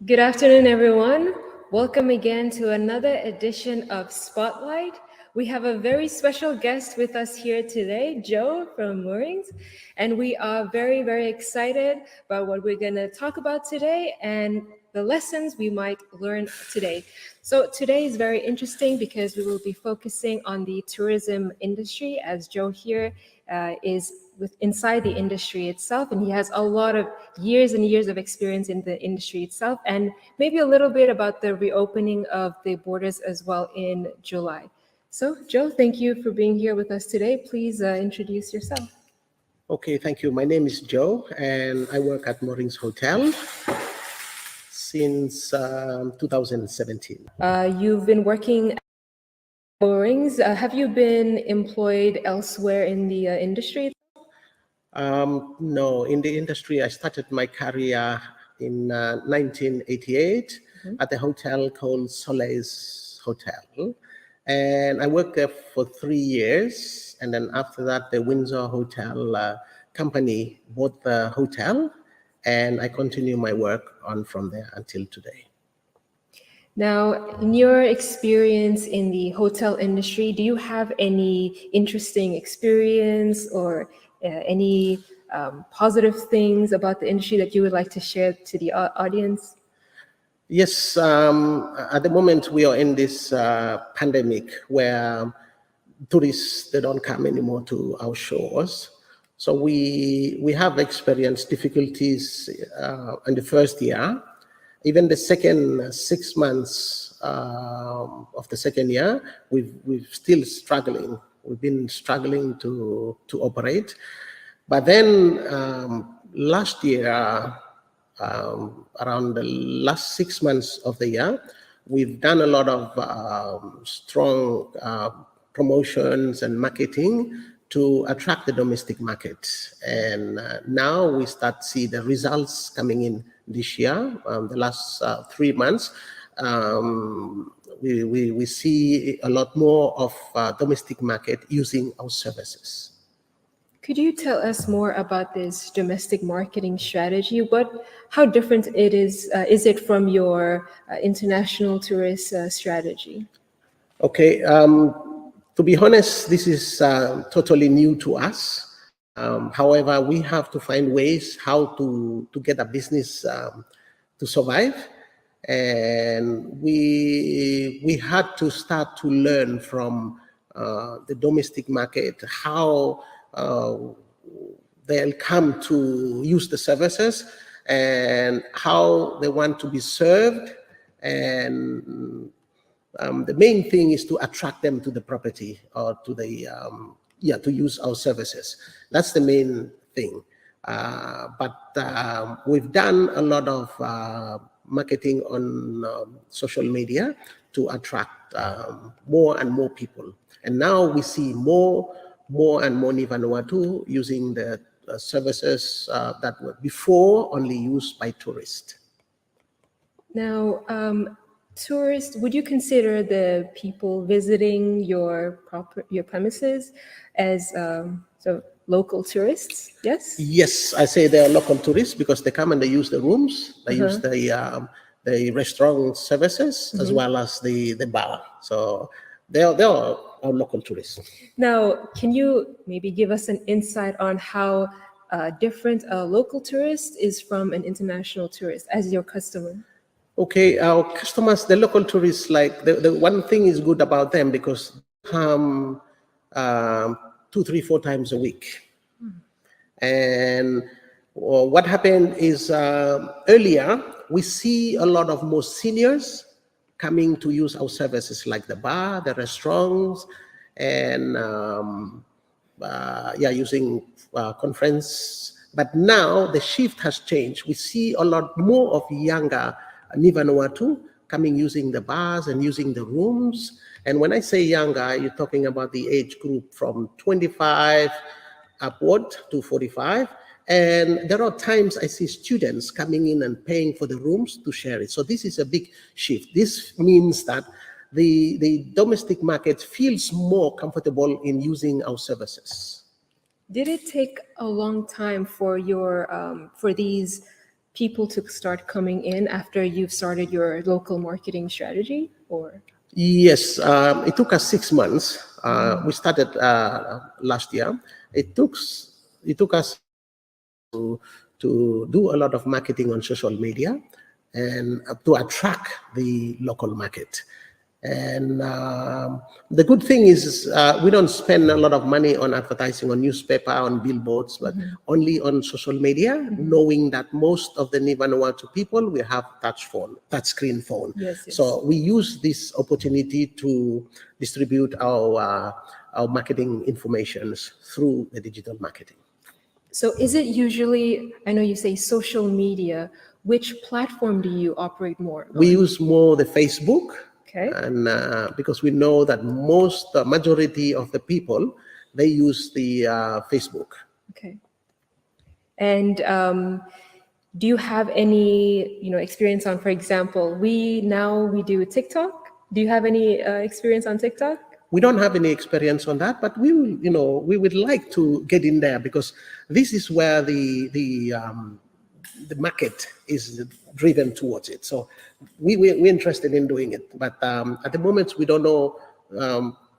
Good afternoon, everyone. Welcome again to another edition of Spotlight. We have a very special guest with us here today, Joe from Moorings, and we are very, very excited about what we're going to talk about today and the lessons we might learn today. So today is very interesting because we will be focusing on the tourism industry, as Joe here is inside the industry itself, and he has a lot of years and years of experience in the industry itself, and maybe a little bit about the reopening of the borders as well in July. So, Joe, thank you for being here with us today. Please introduce yourself. Okay, thank you. My name is Joe, and I work at Moorings Hotel since 2017. You've been working at Moorings. Have you been employed elsewhere in the industry? No, in the industry, I started my career in 1988 at a hotel called Soleil's Hotel. And I worked there for 3 years. And then after that, the Windsor Hotel company bought the hotel. And I continue my work on from there until today. Now, in your experience in the hotel industry, do you have any interesting experience or any positive things about the industry that you would like to share to the audience? Yes, at the moment we are in this pandemic where tourists, they don't come anymore to our shores. So we have experienced difficulties in the first year. Even the second 6 months of the second year, we've still struggling. We've been struggling to operate. But then last year, around the last 6 months of the year, we've done a lot of strong promotions and marketing to attract the domestic market. And now we start to see the results coming in this year. The last 3 months, we see a lot more of domestic market using our services. Could you tell us more about this domestic marketing strategy? How different is it from your international tourist strategy? Okay, to be honest, this is totally new to us. However, we have to find ways how to get a business to survive. And we had to start to learn from the domestic market how they'll come to use the services and how they want to be served. And the main thing is to attract them to the property or to the to use our services. That's the main thing. But we've done a lot of marketing on social media to attract more and more people. And now we see more and more Ni Vanuatu using the services that were before only used by tourists. Now, tourists, would you consider the people visiting your premises as local tourists? Yes. Yes, I say they are local tourists because they come and they use the rooms, they use the restaurant services as well as the bar. So they are our local tourists. Now, can you maybe give us an insight on how different a local tourist is from an international tourist as your customer? Okay, our customers, the local tourists, like the one thing is good about them because they come 2, 3, 4 times a week. And what happened is earlier, we see a lot of more seniors coming to use our services like the bar, the restaurants, and using conference. But now the shift has changed. We see a lot more of younger Ni Vanuatu coming using the bars and using the rooms. And when I say younger, you're talking about the age group from 25 upward to 45. And there are times I see students coming in and paying for the rooms to share it. So this is a big shift. This means that the domestic market feels more comfortable in using our services. Did it take a long time for your for these people to start coming in after you've started your local marketing strategy, or? Yes, it took us 6 months. We started last year. It took us to do a lot of marketing on social media and to attract the local market. And the good thing is we don't spend a lot of money on advertising on newspaper, on billboards, but only on social media, knowing that most of the Vanuatu people will have touchscreen phone. Yes. So we use this opportunity to distribute our marketing informations through the digital marketing. So is it usually, I know you say social media, which platform do you operate more on? We use more the Facebook. Okay. And because we know that the majority of the people, they use the Facebook. Okay. And do you have any, experience on, for example, we do TikTok. Do you have any experience on TikTok? We don't have any experience on that, but we would like to get in there because this is where the market is driven towards it. So we're interested in doing it, but at the moment we don't know.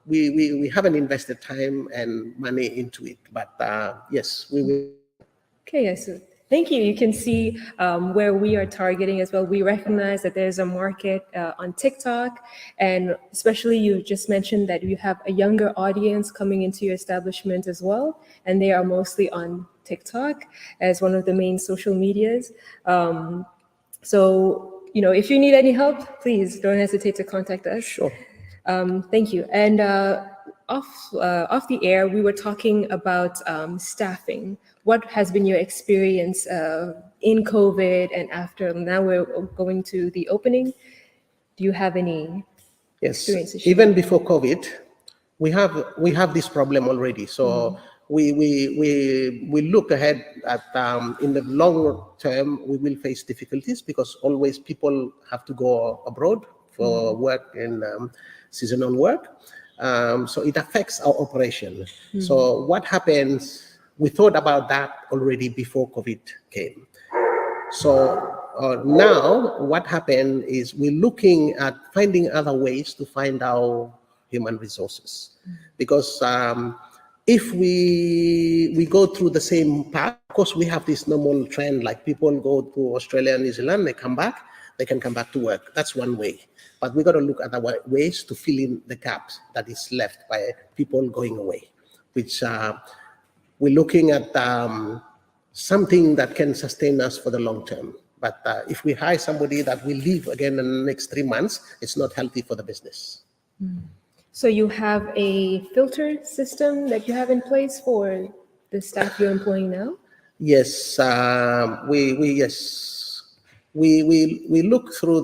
We haven't invested time and money into it, but yes, we will. Okay, yes. Thank you. You can see where we are targeting as well. We recognize that there's a market on TikTok, and especially you just mentioned that you have a younger audience coming into your establishment as well, and they are mostly on TikTok as one of the main social medias. So, if you need any help, please don't hesitate to contact us. Sure. Thank you. And off the air, we were talking about staffing. What has been your experience in COVID and after? Now we're going to the opening. Do you have any experiences? Even before COVID, we have this problem already. So we look ahead at in the long term we will face difficulties because always people have to go abroad for work and seasonal work. So it affects our operation. So what happens? We thought about that already before COVID came. So now what happened is we're looking at finding other ways to find our human resources. Because if we go through the same path, of course we have this normal trend, like people go to Australia and New Zealand, they can come back to work. That's one way. But we got to look at other ways to fill in the gaps that is left by people going away, which we're looking at something that can sustain us for the long term. But if we hire somebody that will leave again in the next 3 months, it's not healthy for the business. So you have a filter system that you have in place for the staff you're employing now? Yes, we look through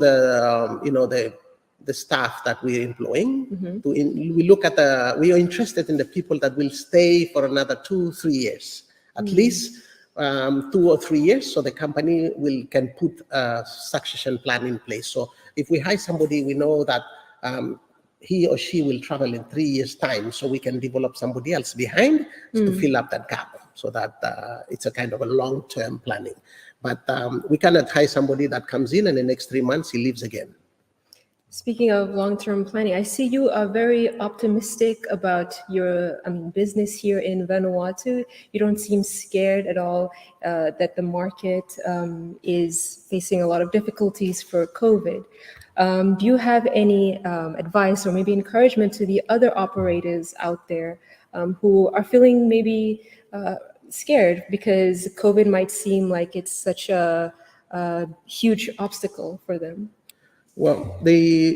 the staff that we're employing. We look at we are interested in the people that will stay for another 2-3 years, at least 2 or 3 years, so the company can put a succession plan in place. So if we hire somebody, we know that he or she will travel in 3 years' time, so we can develop somebody else behind to fill up that gap, so that it's a kind of a long-term planning. But we cannot hire somebody that comes in and the next 3 months he leaves again. Speaking of long-term planning, I see you are very optimistic about your business here in Vanuatu. You don't seem scared at all that the market is facing a lot of difficulties for COVID. Do you have any advice or maybe encouragement to the other operators out there who are feeling maybe scared because COVID might seem like it's such a huge obstacle for them? Well,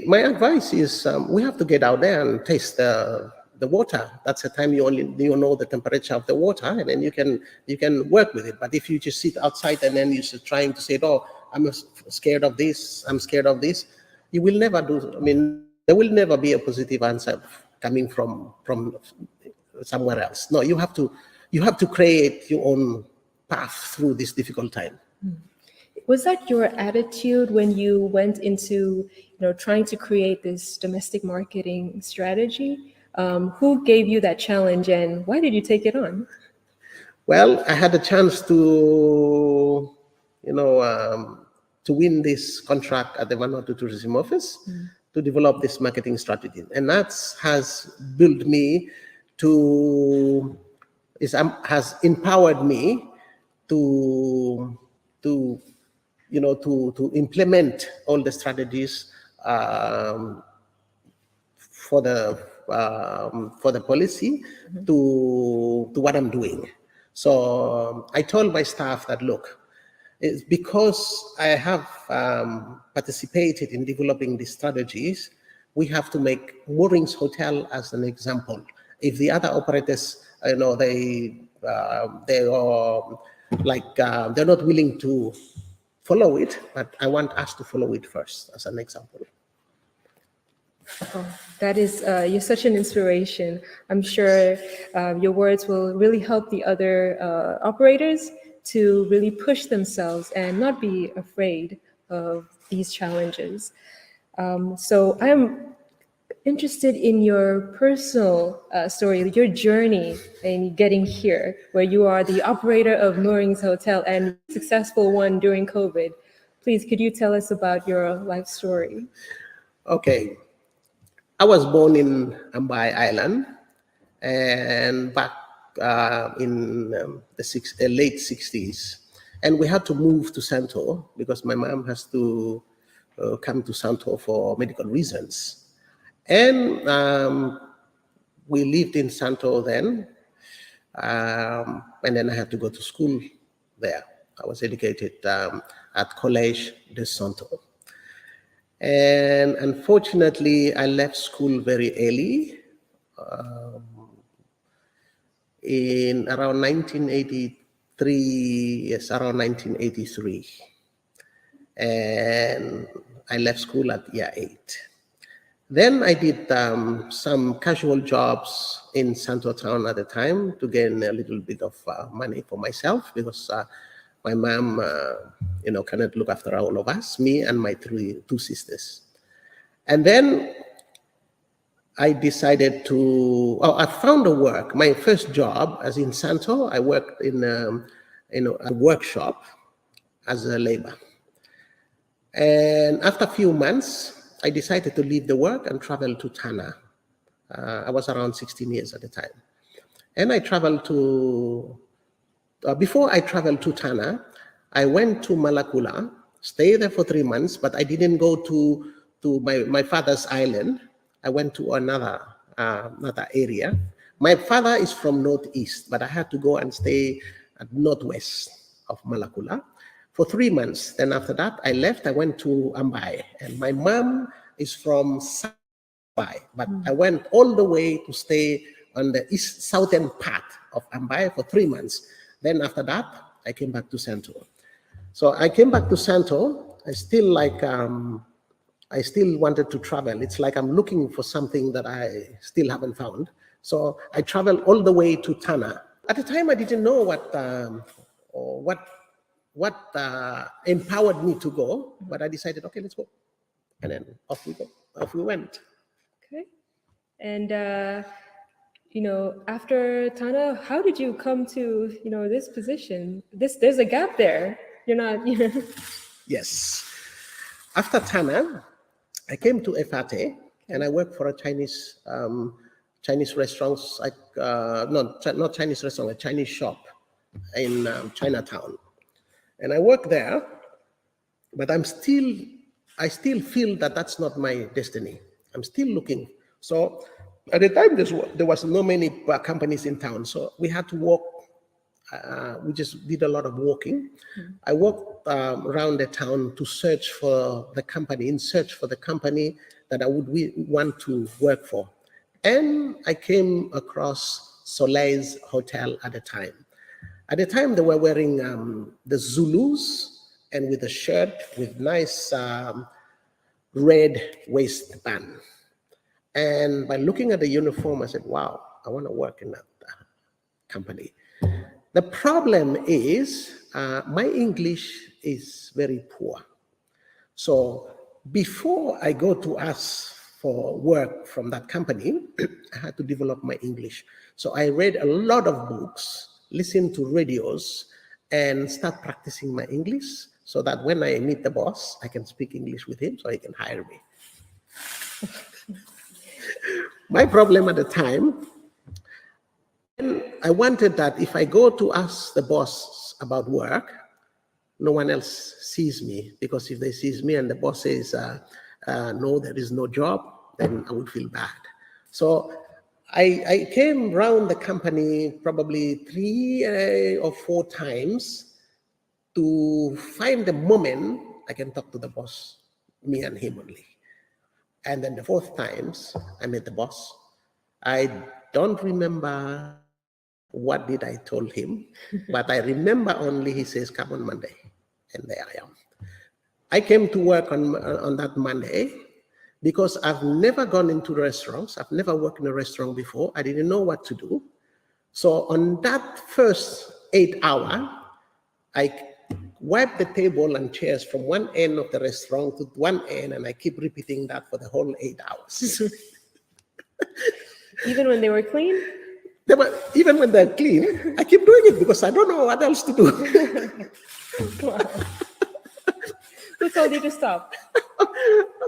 my advice is we have to get out there and taste the water. That's the time you know the temperature of the water, and then you can work with it. But if you just sit outside and then you're trying to say, "Oh, I'm scared of this. I'm scared of this," you will never do. There will never be a positive answer coming from somewhere else. No, you have to create your own path through this difficult time. Was that your attitude when you went into trying to create this domestic marketing strategy? Who gave you that challenge and why did you take it on? Well, I had a chance to to win this contract at the Vanuatu Tourism Office to develop this marketing strategy. And that has built me has empowered me to implement all the strategies for the policy to what I'm doing. So I told my staff that, look, it's because I have participated in developing these strategies, we have to make Moorings Hotel as an example. If the other operators, they're not willing to follow it, but I want us to follow it first as an example. Oh, that is, you're such an inspiration. I'm sure your words will really help the other operators to really push themselves and not be afraid of these challenges. So I'm interested in your personal story, your journey in getting here, where you are the operator of Moorings Hotel and successful one during COVID. Please, could you tell us about your life story? Okay. I was born in Ambai Island, and back in the late 60s. And we had to move to Santo because my mom has to come to Santo for medical reasons. And we lived in Santo then, and then I had to go to school there. I was educated at Collège de Santo. And unfortunately, I left school very early, in around 1983, around 1983. And I left school at year 8. Then I did some casual jobs in Santo Town at the time to gain a little bit of money for myself because my mom, cannot look after all of us, me and my two sisters. And then I decided I found a work. My first job, as in Santo, I worked in a workshop as a labor. And after a few months, I decided to leave the work and travel to Tana. I was around 16 years at the time. And I traveled before I traveled to Tana, I went to Malakula, stayed there for 3 months, but I didn't go to my father's island. I went to another area. My father is from Northeast, but I had to go and stay at Northwest of Malakula for 3 months. Then after that, I left, I went to Ambai. And my mom is from Ambai, but I went all the way to stay on the southern part of Ambai for 3 months. Then after that, I came back to Santo. So I came back to Santo. I still wanted to travel. It's like I'm looking for something that I still haven't found. So I traveled all the way to Tana. At the time, I didn't know what empowered me to go, but I decided, okay, let's go. And then off we went. Okay. And, after Tana, how did you come to, this position? There's a gap there. You're not, Yes. After Tana, I came to Efate, and I worked for a Chinese restaurants, not Chinese restaurant, a Chinese shop in Chinatown. And I worked there, but I still feel that that's not my destiny. I'm still looking. So at the time, there was no many companies in town, so we had to walk. We just did a lot of walking. I walked around the town to search for the company, that I would want to work for. And I came across Soleil's Hotel at the time. At the time, they were wearing the Zulus and with a shirt with nice red waistband. And by looking at the uniform, I said, wow, I want to work in that company. The problem is my English is very poor. So before I go to ask for work from that company, I had to develop my English. So I read a lot of books, listened to radios, and start practicing my English so that when I meet the boss, I can speak English with him so he can hire me. My problem at the time, I wanted that if I go to ask the boss about work, no one else sees me, because if they sees me and the boss says, no, there is no job, then I would feel bad. So I came around the company probably 3 or 4 times to find the moment I can talk to the boss, me and him only. And then the 4th times I met the boss. I don't remember what did I told him, but I remember only he says, come on Monday. And there I am. I came to work on that Monday because I've never gone into restaurants. I've never worked in a restaurant before. I didn't know what to do. So on that first 8 hours, I wiped the table and chairs from one end of the restaurant to one end, and I keep repeating that for the whole 8 hours. Even when they were clean? Even when they're clean, I keep doing it because I don't know what else to do. Wow. Who told you to stop?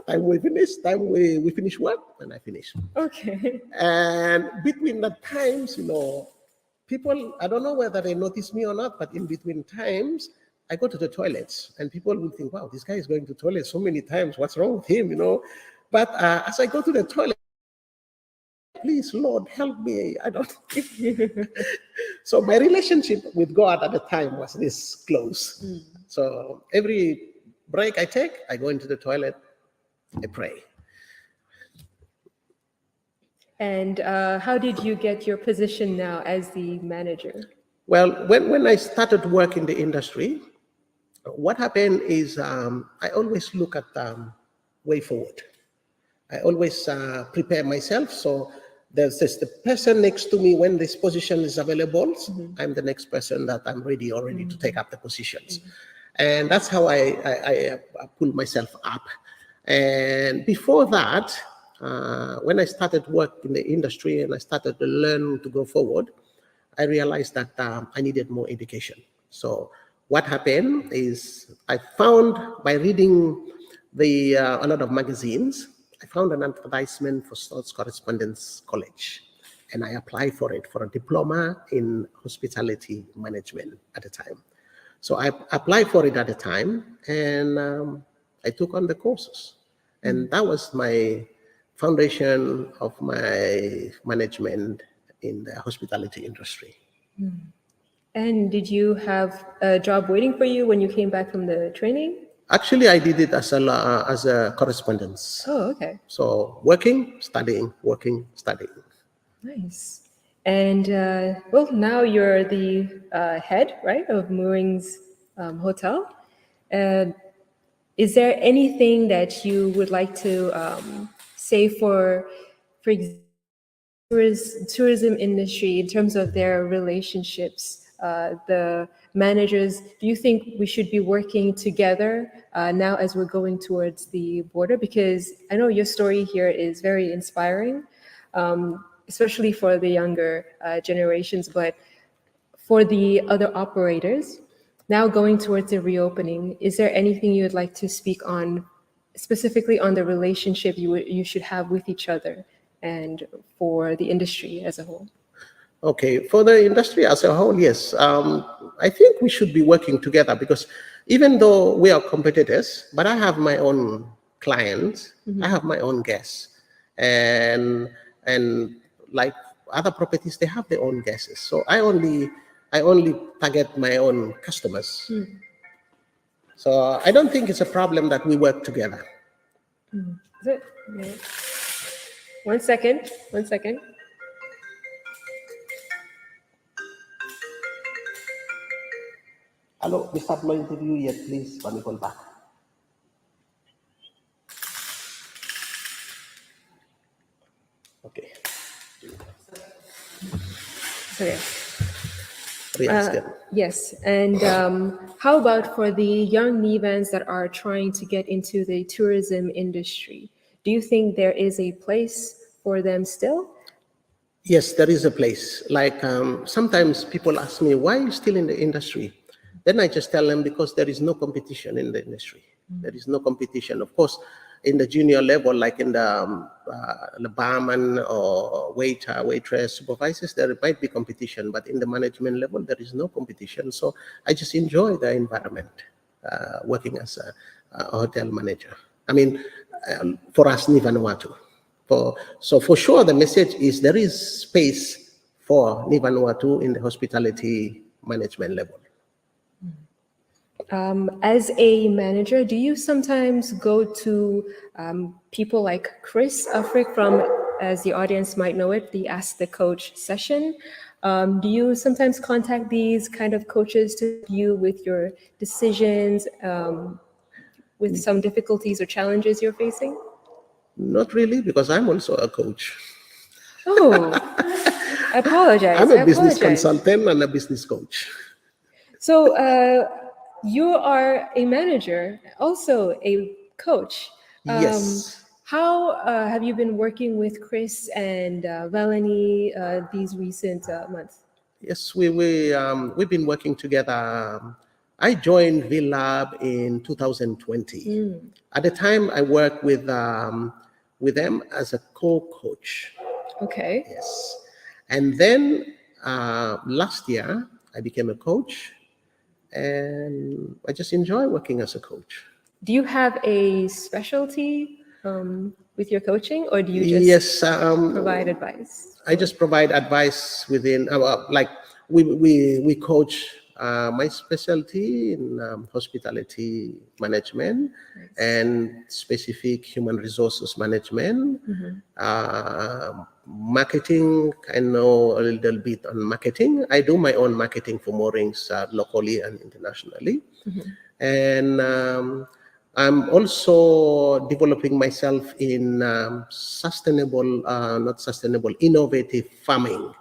Time we finish work, and I finish. Okay. And between the times, people, I don't know whether they notice me or not, but in between times, I go to the toilets, and people will think, wow, this guy is going to the toilet so many times. What's wrong with him, But as I go to the toilet, please, Lord, help me. I don't. So my relationship with God at the time was this close. So every break I take, I go into the toilet, I pray. And how did you get your position now as the manager? Well, when I started work in the industry, what happened is I always look at way forward. I always prepare myself. So there's the person next to me when this position is available. I'm the next person that I'm ready already to take up the positions. And that's how I pull myself up. And before that, when I started work in the industry and I started to learn to go forward, I realized that I needed more education. So what happened is I found, by reading a lot of magazines, I found an advertisement for Sports Correspondence College, and I applied for it for a diploma in hospitality management at the time. So I applied for it at the time, and I took on the courses. And that was my foundation of my management in the hospitality industry. And did you have a job waiting for you when you came back from the training? Actually, I did it as a correspondence. Oh, okay. So working, studying, working, studying. Nice. And well, now you're the head, right, of Moorings Hotel. Is there anything that you would like to say for example, tourism industry in terms of their relationships, the managers? Do you think we should be working together now as we're going towards the border? Because I know your story here is very inspiring, especially for the younger generations, but for the other operators, now going towards the reopening, is there anything you would like to speak on, specifically on the relationship you should have with each other and for the industry as a whole? Okay, for the industry as a whole, yes. I think we should be working together, because even though we are competitors, but I have my own clients, I have my own guests, and like other properties, they have their own guests. So I only target my own customers. So I don't think it's a problem that we work together. Is it? Yeah. One second. Hello, we start no interview yet, please. Let me call back. Okay. Okay. Re-ask Yes, and how about for the young Nivans that are trying to get into the tourism industry? Do you think there is a place for them still? Yes, there is a place. Like sometimes people ask me, why are you still in the industry? Then I just tell them, because there is no competition in the industry. There is no competition. Of course, in the junior level, like in the barman or waiter, waitress, supervisors, there might be competition, but in the management level, there is no competition. So I just enjoy the environment, working as a hotel manager. I mean, for us, Ni Vanuatu. So for sure, the message is there is space for Ni Vanuatu in the hospitality management level. As a manager, do you sometimes go to people like Chris Afric from, as the audience might know it, the Ask the Coach session? Do you sometimes contact these kind of coaches to help you with your decisions, with some difficulties or challenges you're facing? Not really, because I'm also a coach. Oh, I apologize. I'm I a business apologize. consultant and a business coach. So you are a manager, also a coach. Yes. How have you been working with Chris and Melanie these recent months? Yes, we've been working together. I joined VLab in 2020. At the time, I worked with them as a co-coach. Okay. Yes, and then last year I became a coach, and I just enjoy working as a coach. Do you have a specialty with your coaching, or do you just Yes, provide advice? I just provide advice within like we coach. My specialty in hospitality management and specific human resources management. Marketing, I know a little bit on marketing. I do my own marketing for moorings locally and internationally. And I'm also developing myself in sustainable, not sustainable, innovative farming.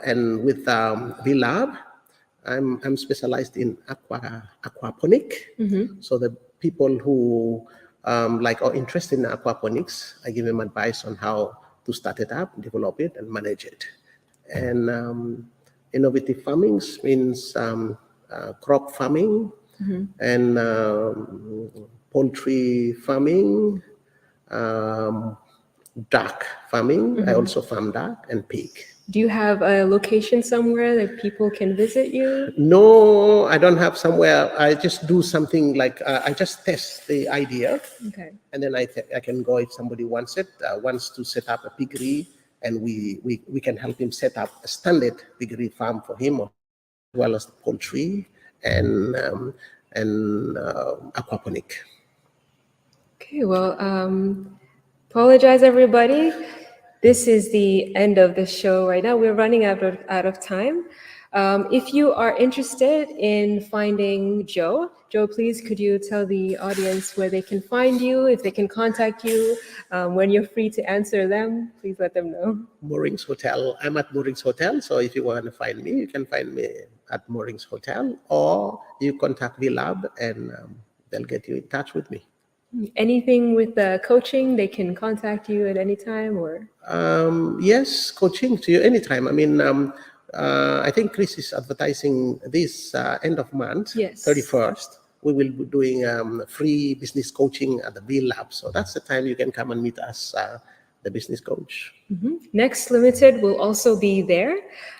And with VLab, I'm specialized in aquaponic. So the people who are interested in aquaponics, I give them advice on how to start it up, develop it, and manage it. And innovative farming means crop farming and poultry farming, duck farming. I also farm duck and pig. Do you have a location somewhere that people can visit you? No, I don't have somewhere. I just do something like I just test the idea, Okay. and then I can go if somebody wants to set up a piggery, and we can help him set up a standard piggery farm for him, as well as the poultry and aquaponic. Okay, well, apologize everybody. This is the end of the show right now. We're running out of time. If you are interested in finding Joe, please could you tell the audience where they can find you, if they can contact you, when you're free to answer them, please let them know. Moorings Hotel. I'm at Moorings Hotel, so if you want to find me, you can find me at Moorings Hotel, or you contact VLab and they'll get you in touch with me. Anything with the coaching, they can contact you at any time, or? Yes, coaching to you anytime. I mean, I think Chris is advertising this end of month, Yes. 31st. We will be doing free business coaching at the VLab. So that's the time you can come and meet us, the business coach. Next Limited will also be there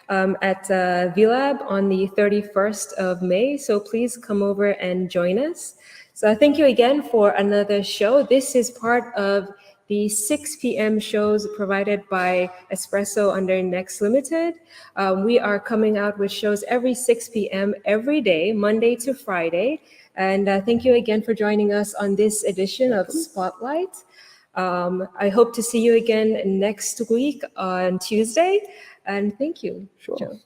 at VLab on the 31st of May. So please come over and join us. So thank you again for another show. This is part of the 6 p.m. shows provided by Espresso under Next Limited. We are coming out with shows every 6 p.m. every day, Monday to Friday. And thank you again for joining us on this edition of Spotlight. I hope to see you again next week on Tuesday. And thank you. Sure. Joe.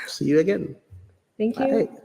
See you again. Thank you. Bye.